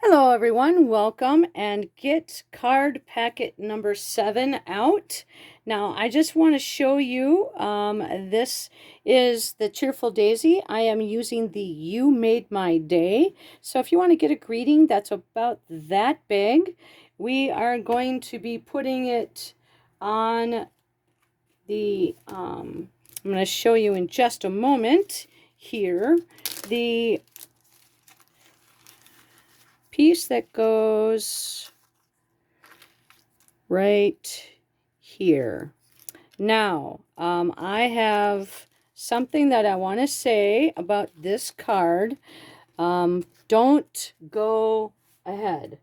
Hello everyone, welcome and get card packet number 7 out. Now I just want to show you, this is the Cheerful Daisy. I am using the You Made My Day. So if you want to get a greeting that's about that big, we are going to be putting it on the, I'm going to show you in just a moment here, the piece that goes right here. Now, I have something that I want to say about this card. Don't go ahead.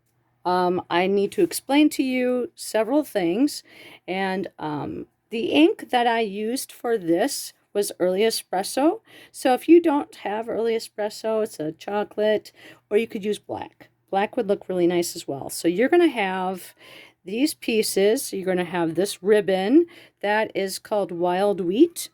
I need to explain to you several things, and the ink that I used for this was Early Espresso. So if you don't have Early Espresso, it's a chocolate, or you could use black. Black would look really nice as well. So you're going to have these pieces. You're going to have this ribbon that is called Wild Wheat.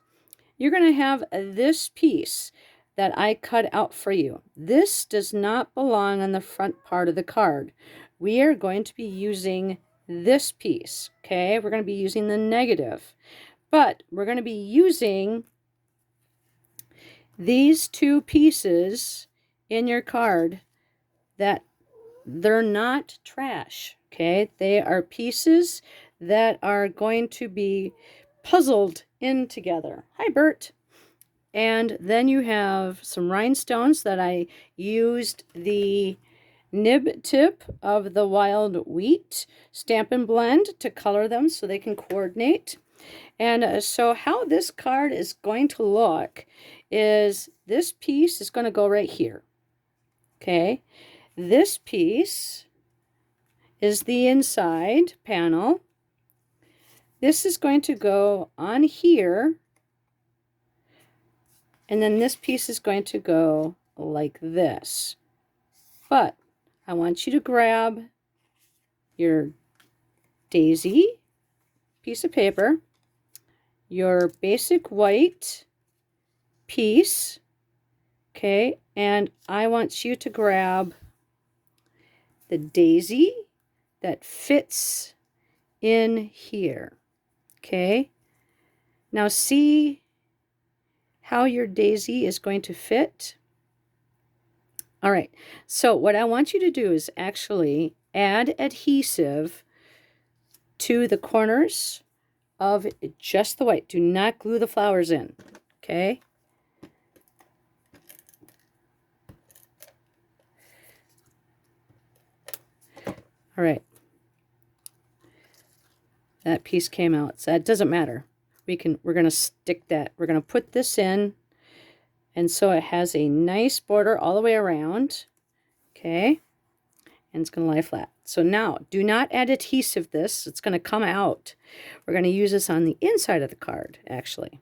You're going to have this piece that I cut out for you. This does not belong on the front part of the card. We are going to be using this piece, okay? We're going to be using the negative, but we're going to be using these two pieces in your card that they're not trash, okay? They are pieces that are going to be puzzled in together. Hi, Bert. And then you have some rhinestones that I used the nib tip of the Wild Wheat Stampin' Blend to color them so they can coordinate. And so how this card is going to look is this piece is going to go right here. Okay, this piece is the inside panel. This is going to go on here. And then this piece is going to go like this. But I want you to grab your daisy piece of paper, your basic white piece, okay, and I want you to grab the daisy that fits in here, okay? Now see how your daisy is going to fit. All right, so what I want you to do is actually add adhesive to the corners of just the white. Do not glue the flowers in, okay? All right. That piece came out, so that doesn't matter. We're going to stick that. We're going to put this in, and so it has a nice border all the way around, okay? And it's going to lie flat. So now, do not add adhesive this. It's going to come out. We're going to use this on the inside of the card, actually.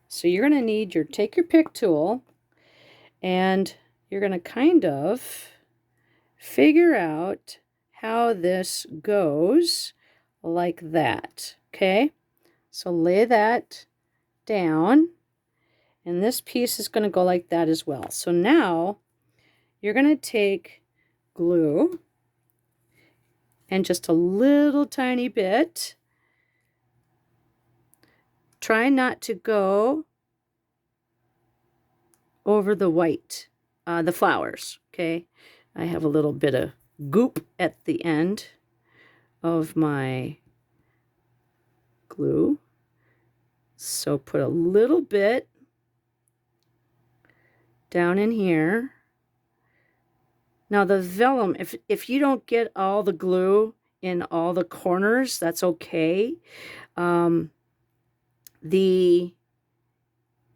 So you're going to need your take your pick tool, and you're going to kind of figure out how this goes like that, okay? So lay that down, and this piece is going to go like that as well. So now you're going to take glue and just a little tiny bit. Try not to go over the white, the flowers, okay? I have a little bit of goop at the end of my glue. So put a little bit down in here. Now the vellum, if you don't get all the glue in all the corners, that's okay. The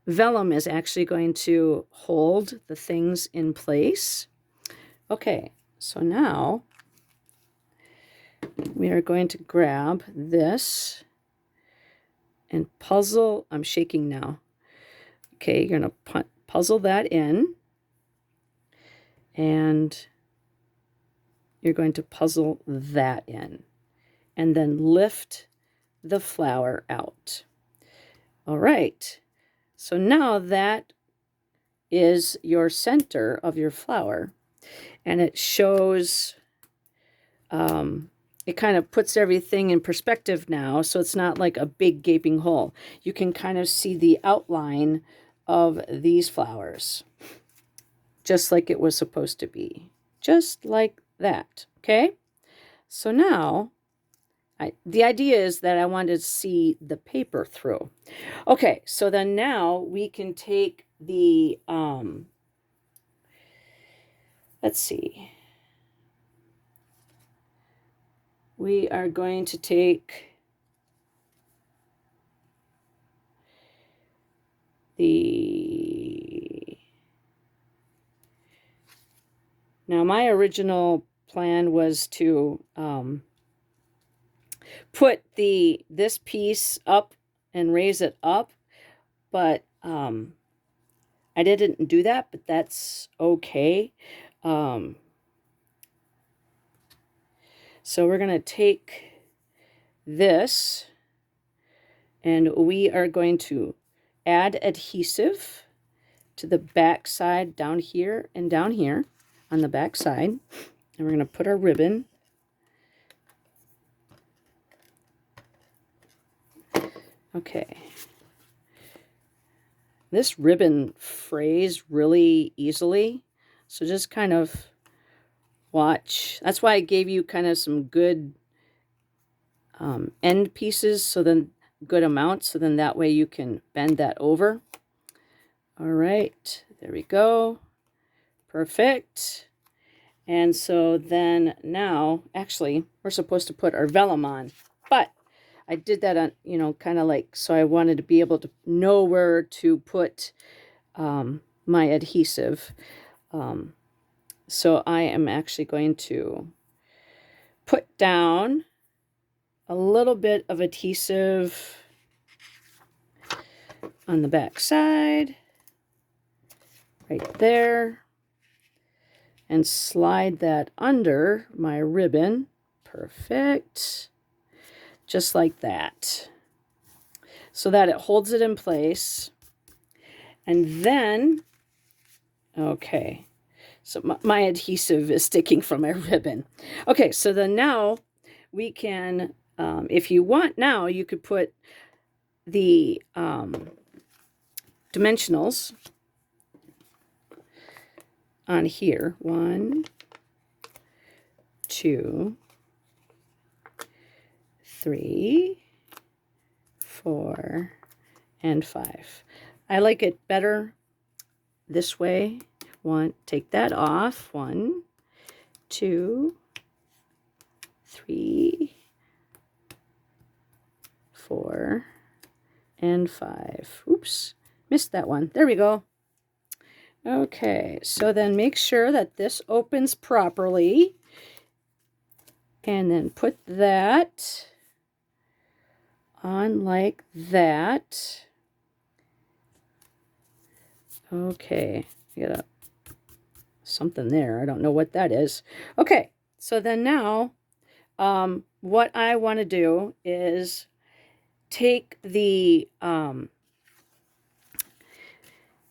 vellum is actually going to hold the things in place. Okay, so now we are going to grab this and puzzle. I'm shaking now. Okay, you're going to puzzle that in, and you're going to puzzle that in, and then lift the flower out. All right, so now that is your center of your flower. and it shows, it kind of puts everything in perspective now, so it's not like a big gaping hole. You can kind of see the outline of these flowers, just like it was supposed to be. Just like that, okay? So now, the idea is that I wanted to see the paper through. Okay, so then now we can take the, let's see. We are going to take the, now my original plan was to put this piece up and raise it up, but I didn't do that, but that's okay. So we're going to take this and we are going to add adhesive to the back side down here and down here on the back side. And we're going to put our ribbon. Okay. This ribbon frays really easily, so just kind of watch. That's why I gave you kind of some good end pieces, so then good amounts, so then that way you can bend that over. All right, there we go. Perfect. And so then now, actually, we're supposed to put our vellum on, but I did that on, you know, kind of like, so I wanted to be able to know where to put my adhesive. So I am actually going to put down a little bit of adhesive on the back side, right there, and slide that under my ribbon. Perfect. Just like that, so that it holds it in place. And then, okay, so my adhesive is sticking from my ribbon. Okay, so then now we can, if you want now, you could put the dimensionals on here. 1, 2, 3, 4, and 5. I like it better this way. Take that off. 1, 2, 3, 4, and 5. Oops, missed that one. There we go. Okay, so then make sure that this opens properly. And then put that on like that. Okay, I got something there. I don't know what that is. Okay, so then now what I want to do is take the I'm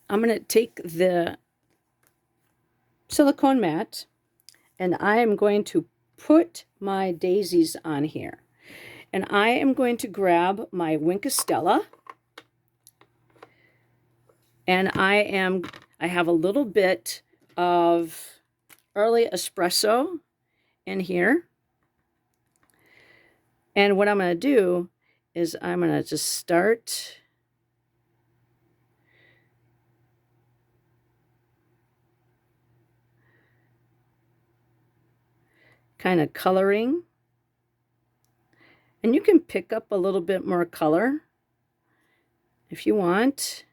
going to take the silicone mat and I am going to put my daisies on here. And I am going to grab my Wink of Stella, and I have a little bit of early espresso in here. And what I'm going to do is I'm going to just start kind of coloring. And you can pick up a little bit more color if you want.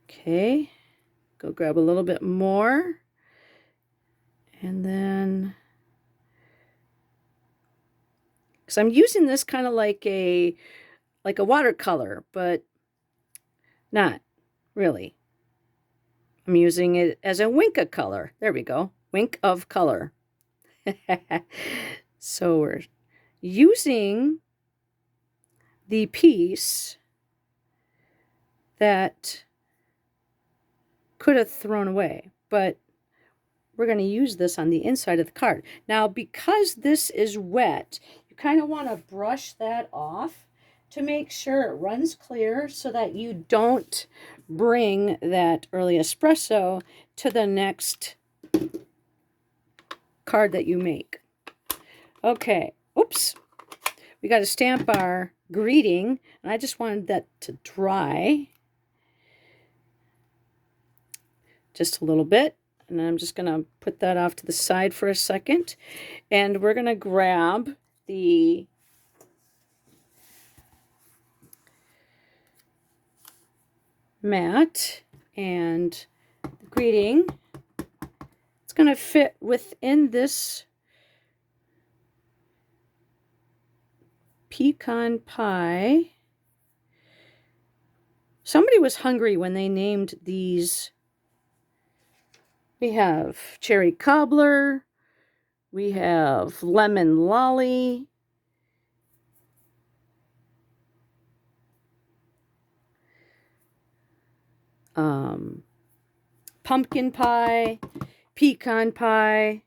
Okay, go grab a little bit more. And then, because I'm using this kind of like a watercolor, but not really. I'm using it as a wink of color. There we go. Wink of color. So we're using the piece that could have thrown away, but we're going to use this on the inside of the card. Now, because this is wet, you kind of want to brush that off to make sure it runs clear so that you don't bring that early espresso to the next card that you make. Okay, oops. We got to stamp our greeting, and I just wanted that to dry just a little bit. And I'm just going to put that off to the side for a second. And we're going to grab the mat and the greeting. It's going to fit within this pecan pie. Somebody was hungry when they named these. We have cherry cobbler, we have lemon lolly, pumpkin pie, pecan pie,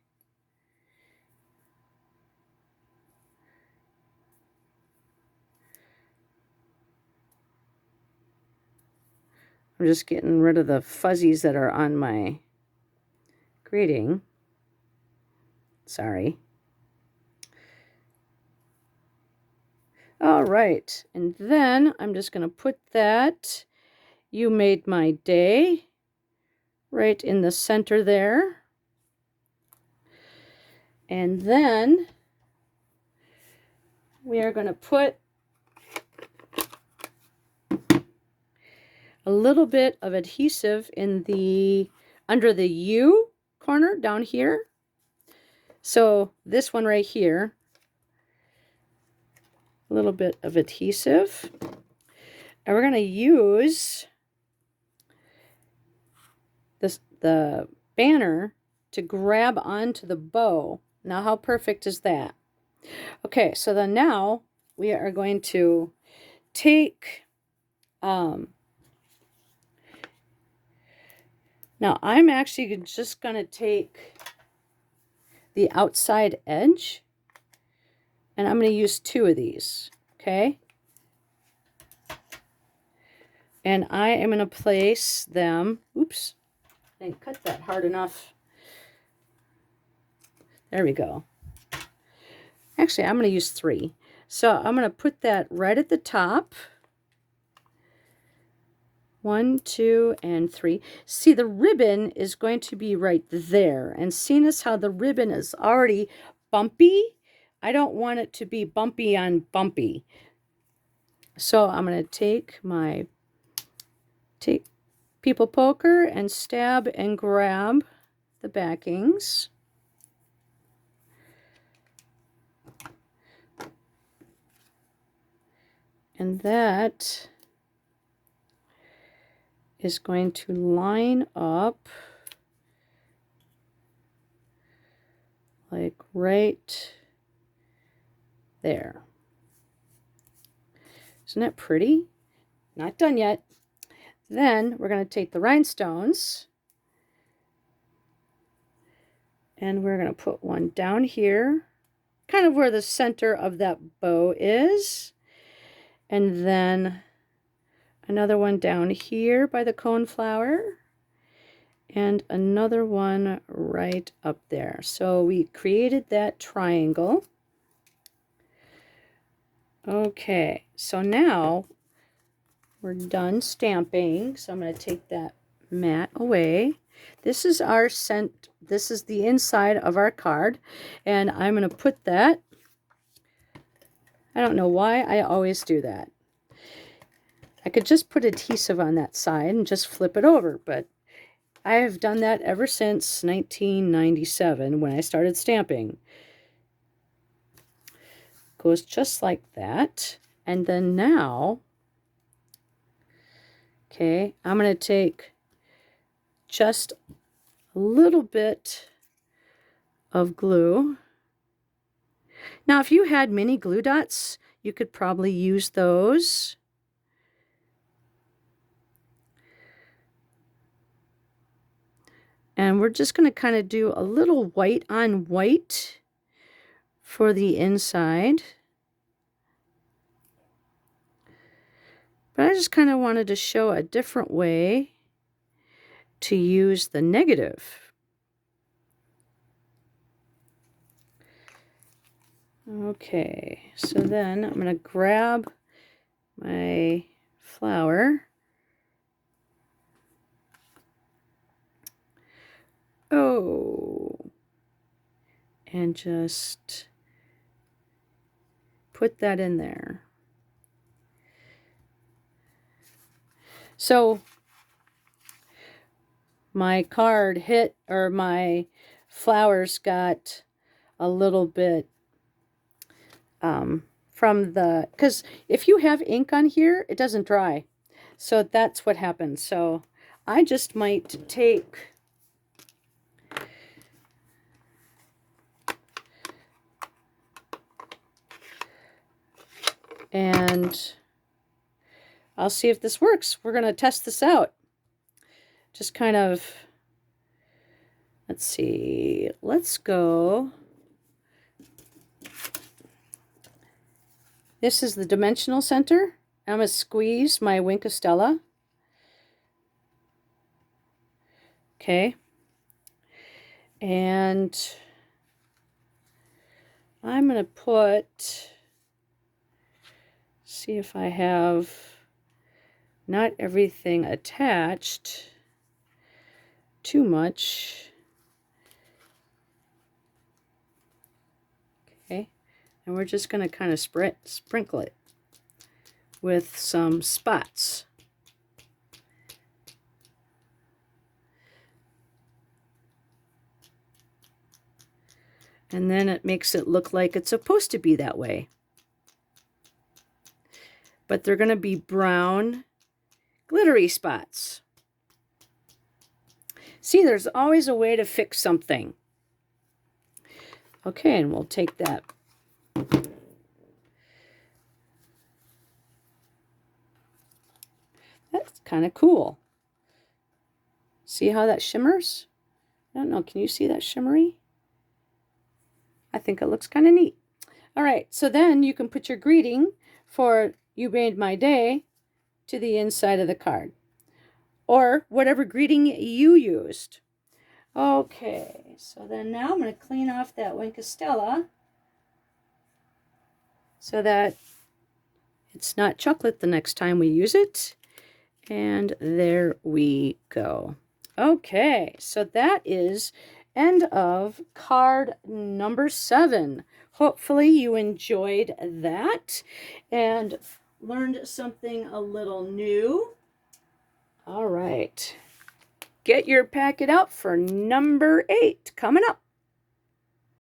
I'm just getting rid of the fuzzies that are on my greeting. Sorry. All right, and then I'm just going to put that "You Made My Day" right in the center there. And then we are going to put a little bit of adhesive in the under the U corner down here. So this one right here, a little bit of adhesive. And we're going to use the banner to grab onto the bow. Now, how perfect is that? Okay, so then now we are going to take, now I'm actually just going to take the outside edge, and I'm going to use 2 of these, okay? And I am going to place them, oops, I didn't cut that hard enough. There we go. Actually, I'm going to use 3. So I'm going to put that right at the top. 1, 2, and 3. See, the ribbon is going to be right there. And seeing as how the ribbon is already bumpy, I don't want it to be bumpy on bumpy. So I'm going to take my people poker and stab and grab the backings. And that is going to line up like right there. Isn't that pretty? Not done yet. Then we're going to take the rhinestones and we're going to put one down here, kind of where the center of that bow is. And then another one down here by the coneflower. And another one right up there. So we created that triangle. Okay, so now we're done stamping. So I'm going to take that mat away. This is our this is the inside of our card. And I'm going to put that. I don't know why I always do that. I could just put adhesive on that side and just flip it over, but I have done that ever since 1997 when I started stamping. Goes just like that. And then now, okay, I'm going to take just a little bit of glue. Now, if you had mini glue dots, you could probably use those. And we're just going to kind of do a little white on white for the inside. But I just kind of wanted to show a different way to use the negative. Okay, so then I'm going to grab my flower. Oh, and just put that in there. So my card hit, or my flowers got a little bit from the, because if you have ink on here, it doesn't dry. So that's what happens. So I just might take and I'll see if this works. We're going to test this out. Just kind of, let's see, let's go. This is the dimensional center. I'm going to squeeze my Wink of Stella. Okay. And I'm going to put, see if I have not everything attached too much. Okay. And we're just going to kind of sprinkle it with some spots. And then it makes it look like it's supposed to be that way. But they're going to be brown, glittery spots. See, there's always a way to fix something. Okay, and we'll take that. That's kind of cool. See how that shimmers? I don't know, can you see that shimmery? I think it looks kind of neat. All right, so then you can put your greeting for "You Made My Day" to the inside of the card, or whatever greeting you used. Okay, so then now I'm going to clean off that Wink of Stella so that it's not chocolate the next time we use it. And there we go. Okay, so that is end of card number 7. Hopefully you enjoyed that and learned something a little new. All right, get your packet out for number 8 coming up.